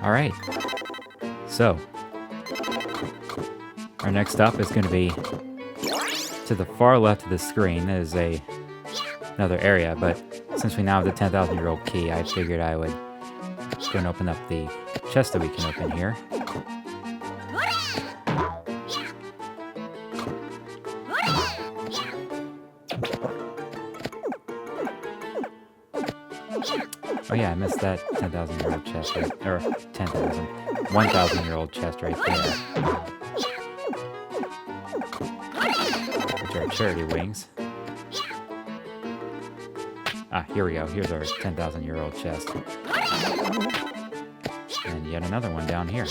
Alright. So, our next stop is going to be to the far left of the screen. There's another area, but since we now have the 10,000-year-old key, I figured I would go and open up the chest that we can open here. Oh yeah, I missed that 10,000-year-old chest right, or 10,000, 1,000-year-old chest right there. Which are charity wings. Ah, here we go. Here's our 10,000-year-old chest. And yet another one down here.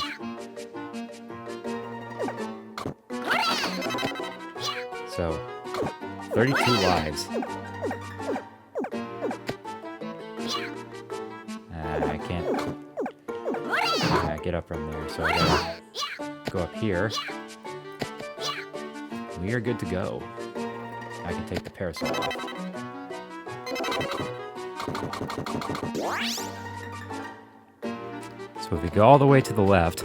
So, 32 lives. I can't get up from there, so I gotta go up here. We are good to go. I can take the parasol off. So if we go all the way to the left,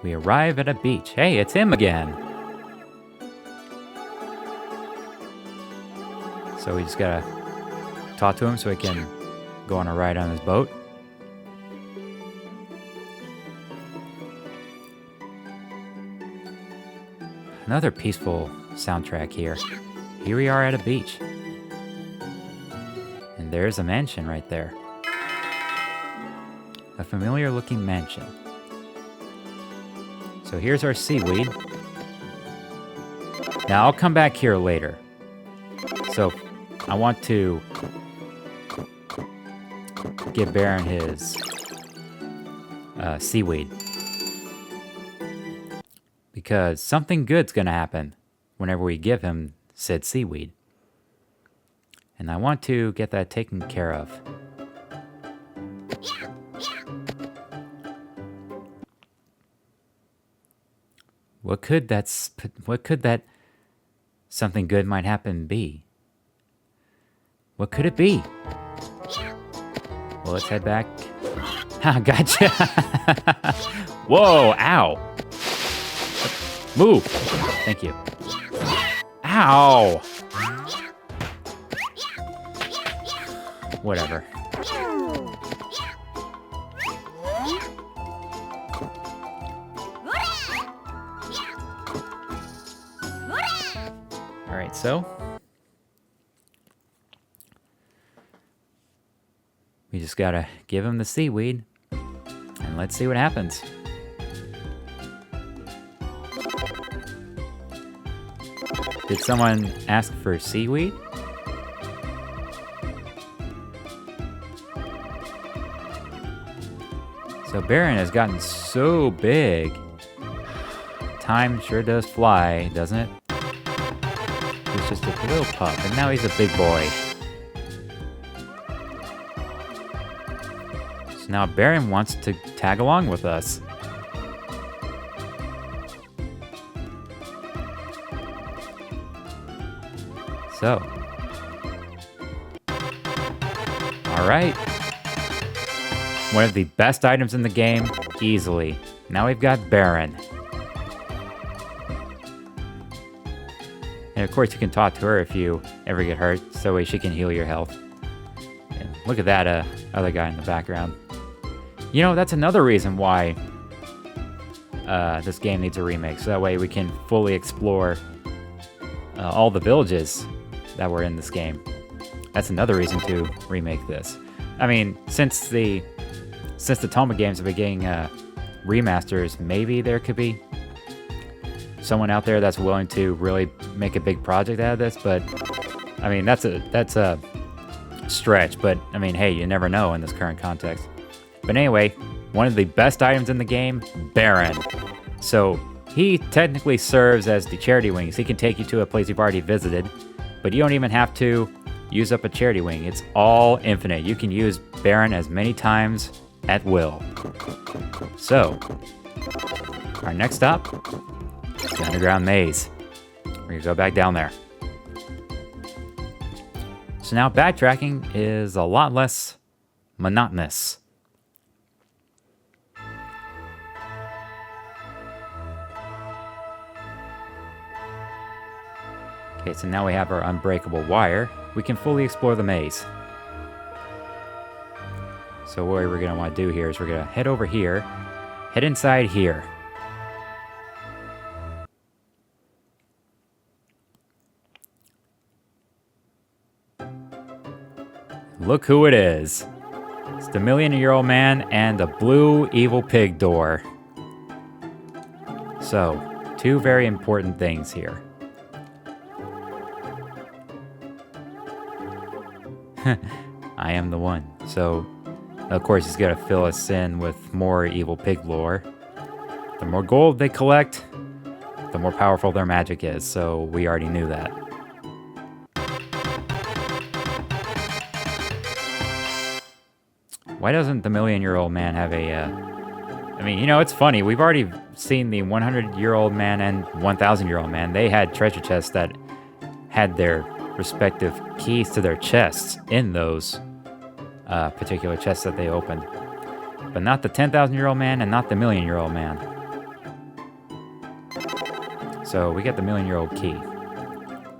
we arrive at a beach. Hey, it's him again! So we just gotta talk to him so he can go on a ride on his boat. Another peaceful soundtrack here. Here we are at a beach. And there's a mansion right there. A familiar looking mansion. So here's our seaweed. Now I'll come back here later. So I want to give Baron his seaweed. Because something good's gonna happen whenever we give him said seaweed. And I want to get that taken care of. What could that something good might happen be? What could it be? Well, let's head back. Ha, gotcha! Whoa, ow! Move! Thank you. Ow! Whatever. Alright, so we just gotta give him the seaweed and let's see what happens. Did someone ask for seaweed? So Baron has gotten so big. Time sure does fly, doesn't it? He was just a little pup, and now he's a big boy. So now Baron wants to tag along with us. So. Alright. One of the best items in the game, easily. Now we've got Baron. And of course you can talk to her if you ever get hurt, so that way she can heal your health. And look at that other guy in the background. You know, that's another reason why this game needs a remake, so that way we can fully explore all the villages that were in this game. That's another reason to remake this. I mean, since the Tomba games have been getting remasters, maybe there could be someone out there that's willing to really make a big project out of this, but I mean, that's a stretch, but I mean, hey, you never know in this current context. But anyway, one of the best items in the game, Baron. So he technically serves as the charity wings. He can take you to a place you've already visited, but you don't even have to use up a charity wing. It's all infinite. You can use Baron as many times at will. So, our next stop is the underground maze. We're gonna go back down there. So now backtracking is a lot less monotonous. Okay, so now we have our unbreakable wire. We can fully explore the maze. So what we're going to want to do here is we're going to head over here, head inside here. Look who it is. It's the million-year-old man and the blue evil pig door. So, two very important things here. I am the one. So, of course, he's going to fill us in with more evil pig lore. The more gold they collect, the more powerful their magic is. So, we already knew that. Why doesn't the million-year-old man have a... I mean, you know, it's funny. We've already seen the 100-year-old man and 1,000-year-old man. They had treasure chests that had their respective keys to their chests in those particular chests that they opened. But not the 10,000-year-old man and not the million-year-old man. So we get the million-year-old key.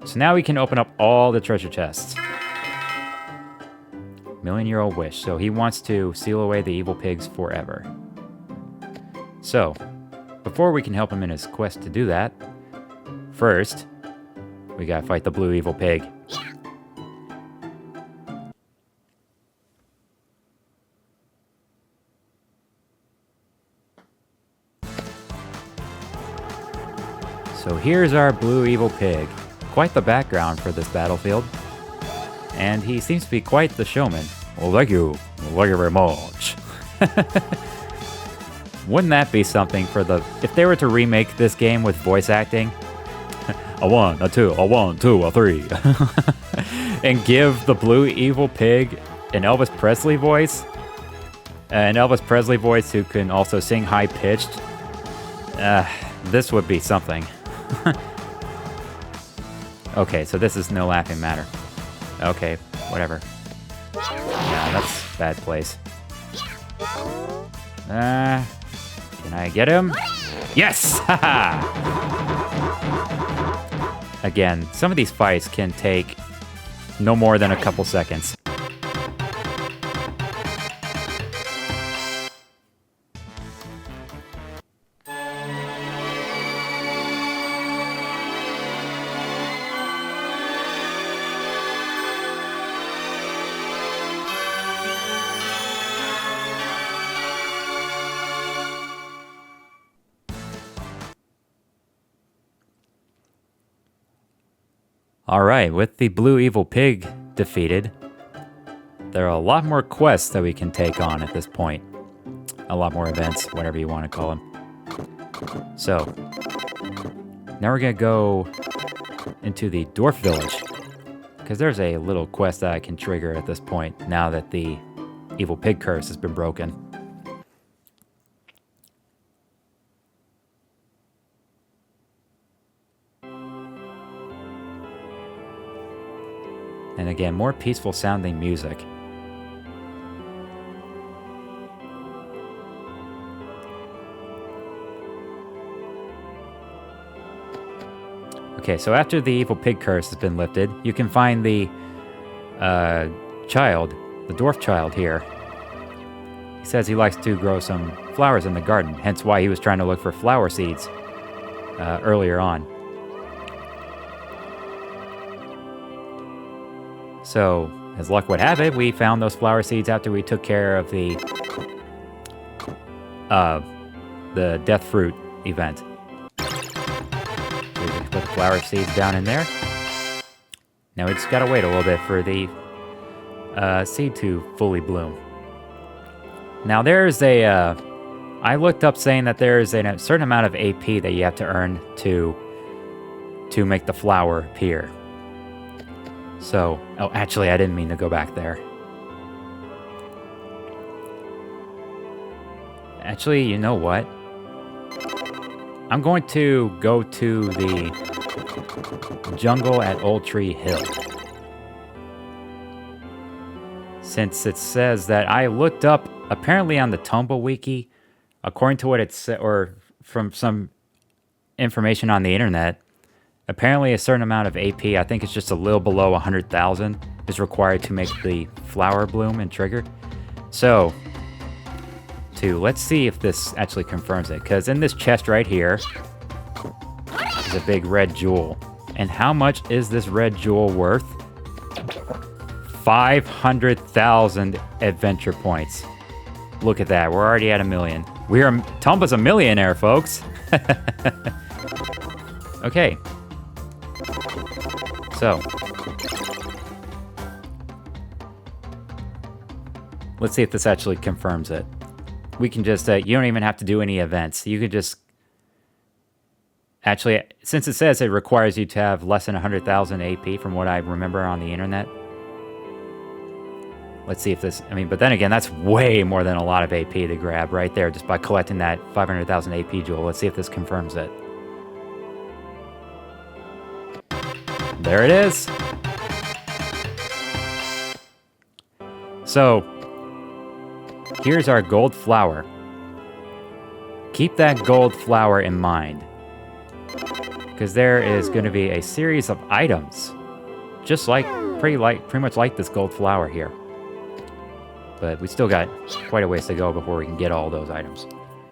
So now we can open up all the treasure chests. Million-year-old wish. So he wants to seal away the evil pigs forever. So, before we can help him in his quest to do that, first, we gotta fight the blue evil pig. So here's our blue evil pig. Quite the background for this battlefield. And he seems to be quite the showman. Well, thank you. Thank you very much. Wouldn't that be something for the... If they were to remake this game with voice acting... A 1, a 2, a 1, 2, a 3. And give the blue evil pig an Elvis Presley voice. An Elvis Presley voice who can also sing high-pitched. This would be something. Okay, so this is no laughing matter. Okay, whatever. Yeah, that's a bad place. Can I get him? Yes! Haha! Again, some of these fights can take no more than a couple seconds. Alright, with the blue evil pig defeated, there are a lot more quests that we can take on at this point. A lot more events, whatever you want to call them. So, now we're going to go into the dwarf village, because there's a little quest that I can trigger at this point, now that the evil pig curse has been broken. And again, more peaceful sounding music. Okay, so after the evil pig curse has been lifted, you can find the child, the dwarf child here. He says he likes to grow some flowers in the garden, hence why he was trying to look for flower seeds earlier on. So, as luck would have it, we found those flower seeds after we took care of the death fruit event. So we can put the flower seeds down in there. Now we just gotta wait a little bit for the seed to fully bloom. Now there's a, I looked up saying that there's a certain amount of AP that you have to earn to make the flower appear. So, oh, actually, I didn't mean to go back there. Actually, you know what? I'm going to go to the jungle at Old Tree Hill. since it says that I looked up, apparently on the Tomba wiki, according to what it said, or from some information on the internet, apparently a certain amount of AP, I think it's just a little below 100,000, is required to make the flower bloom and trigger. So, let's see if this actually confirms it, because in this chest right here is a big red jewel. And how much is this red jewel worth? 500,000 adventure points. Look at that, we're already at 1 million. Tomba's a millionaire, folks. Okay. So, let's see if this actually confirms it. We can just, you don't even have to do any events. You could just, actually, since it says it requires you to have less than 100,000 AP from what I remember on the internet. Let's see if this, but then again, that's way more than a lot of AP to grab right there just by collecting that 500,000 AP jewel. Let's see if this confirms it. There it is. So, here's our gold flower. Keep that gold flower in mind, because there is going to be a series of items, just like pretty much like this gold flower here. But we still got quite a ways to go before we can get all those items.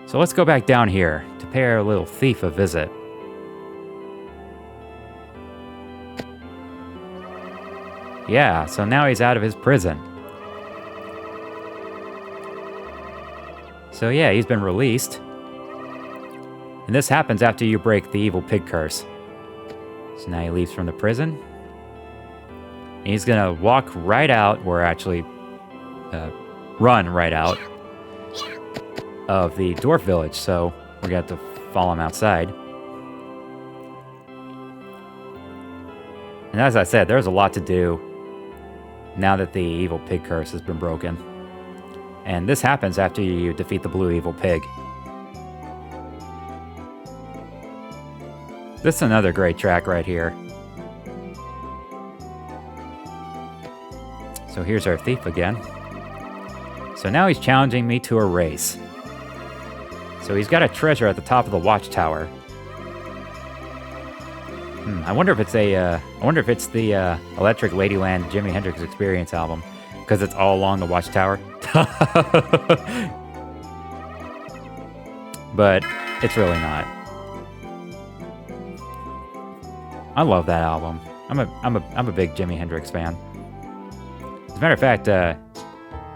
So let's go back down here to pay our little thief a visit. Yeah, so now he's out of his prison. So yeah, he's been released. And this happens after you break the evil pig curse. So now he leaves from the prison. And he's gonna walk right out, or actually run right out of the dwarf village. So we're gonna have to follow him outside. And as I said, there's a lot to do now that the evil pig curse has been broken. And this happens after you defeat the blue evil pig. This is another great track right here. So here's our thief again. So now he's challenging me to a race. So he's got a treasure at the top of the watchtower. I wonder if it's the Electric Ladyland Jimi Hendrix Experience album, because it's all along the watchtower. But it's really not. I love that album. I'm a big Jimi Hendrix fan. As a matter of fact,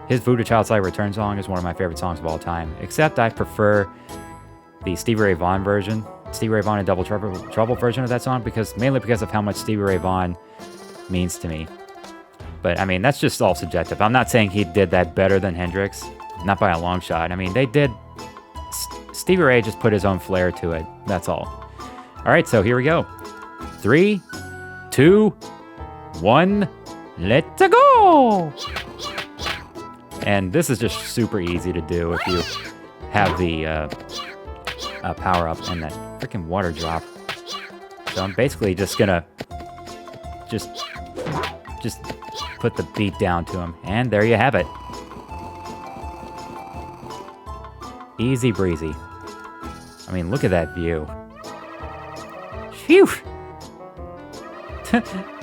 his Voodoo Child's Light Return song is one of my favorite songs of all time. Except I prefer the Stevie Ray Vaughan version. Stevie Ray Vaughan and Double Trouble version of that song, mainly because of how much Stevie Ray Vaughan means to me. But that's just all subjective. I'm not saying he did that better than Hendrix, not by a long shot. They did. Stevie Ray just put his own flair to it. That's all. All right, so here we go. 3, 2, 1, let's go! And this is just super easy to do if you have the power up and that freaking water drop. So I'm basically just gonna just put the beat down to him, and there you have it. Easy breezy. Look at that view. Phew!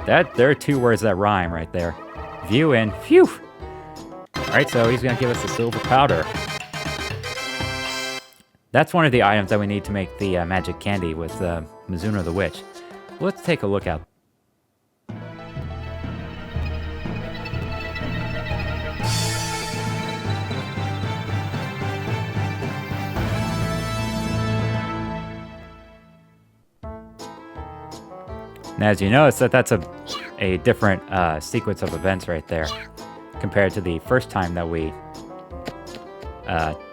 There are two words that rhyme right there. View and phew! Alright, so he's gonna give us the silver powder. That's one of the items that we need to make the magic candy with Mizuna the Witch. Let's take a look at. And as you notice, that's a different sequence of events right there, compared to the first time that we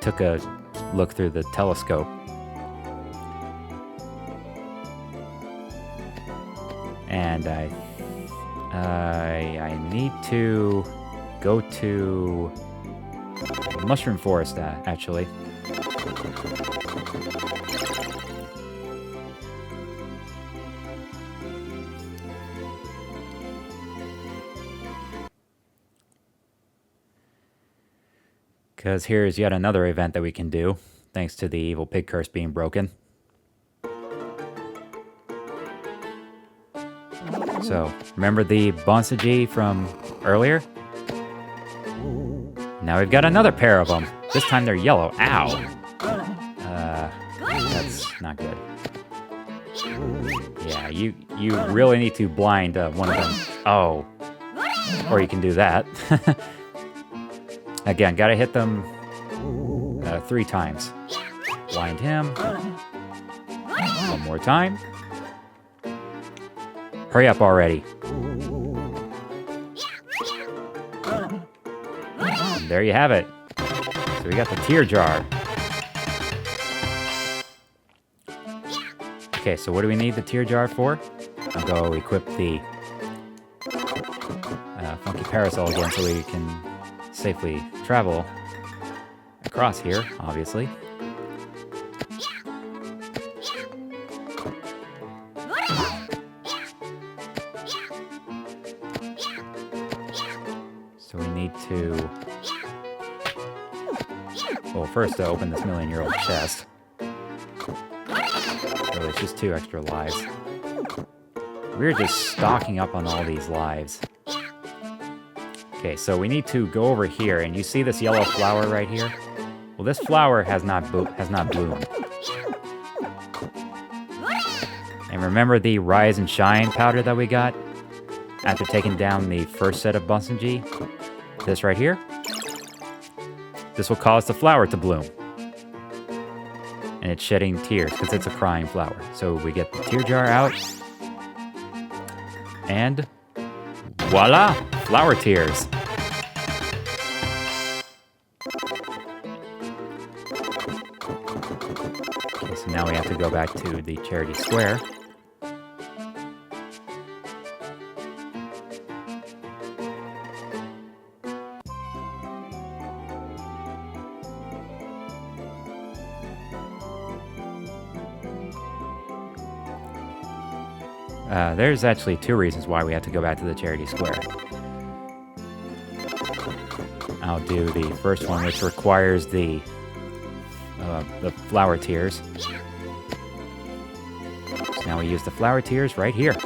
took a look through the telescope. And I need to go to Mushroom Forest, actually. Because here's yet another event that we can do, thanks to the evil pig curse being broken. So, remember the Bonsaji from earlier? Now we've got another pair of them. This time they're yellow. Ow! That's not good. Yeah, you really need to blind one of them. Oh. Or you can do that. Again, gotta hit them 3 times. Blind him. One more time. Hurry up already. And there you have it. So we got the tear jar. Okay, so what do we need the tear jar for? I'll go equip the funky parasol again so we can safely travel across here, obviously. So we need to... Well, first to open this million-year-old chest. Really, it's just 2 extra lives. We're just stocking up on all these lives. Okay, so we need to go over here, and you see this yellow flower right here? Well, this flower has not bloomed. And remember the Rise and Shine powder that we got after taking down the first set of Bunsenji? This right here? This will cause the flower to bloom. And it's shedding tears because it's a crying flower. So we get the tear jar out. And voila! Flower tears. Okay, so now we have to go back to the charity square. There's actually 2 reasons why we have to go back to the charity square. I'll do the first one, which requires the flower tears. So now we use the flower tears right here.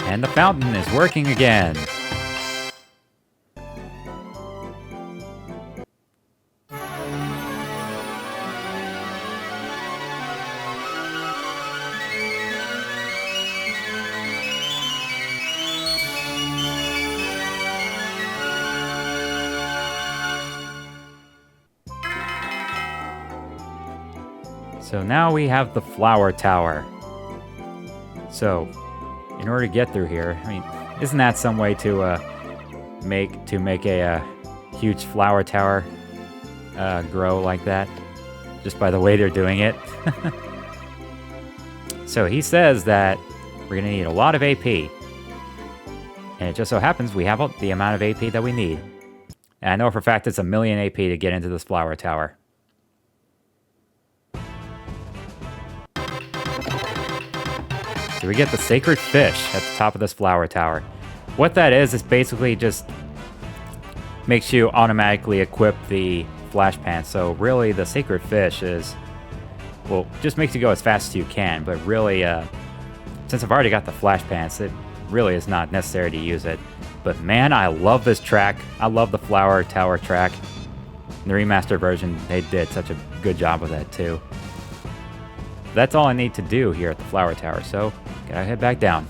And the fountain is working again. So now we have the flower tower. So, in order to get through here, I mean, isn't that some way to make a huge flower tower grow like that? Just by the way they're doing it. So he says that we're gonna need a lot of AP. And it just so happens we have the amount of AP that we need. And I know for a fact it's 1,000,000 AP to get into this flower tower. So we get the sacred fish at the top of this flower tower. What that is basically just makes you automatically equip the flash pants. So really the sacred fish is, well, just makes you go as fast as you can. But really, since I've already got the flash pants, it really is not necessary to use it. But man, I love this track. I love the flower tower track. In the remastered version, they did such a good job with that too. That's all I need to do here at the flower tower, so gotta head back down.